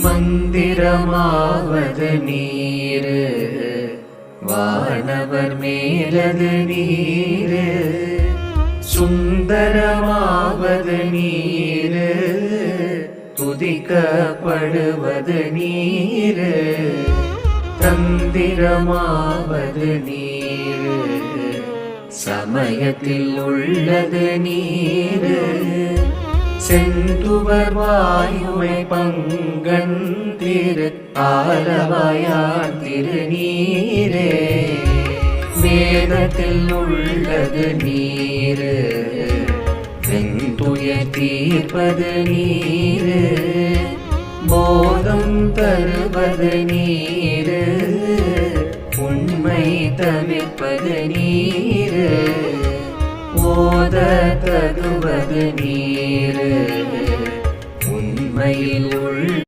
மந்திரமாவது நீரு வானவர் மேலது நீரு சுந்தரமாவது நீரு துதிக்கப்படுவது நீரு தந்திரமாவது நீரு சமயத்தில் உள்ளது நீரு செந்துவர் வாயுமை பங்கன் திரு ஆலவாயான் திருநீரே வேதத்தில் உள்ளது நீரு வெந்துய தீர்ப்பது நீரு போதம் தருவது நீரு உண்மை தவிர்ப்பது நீரு ஓத தகுவது நீரு உண்மையில்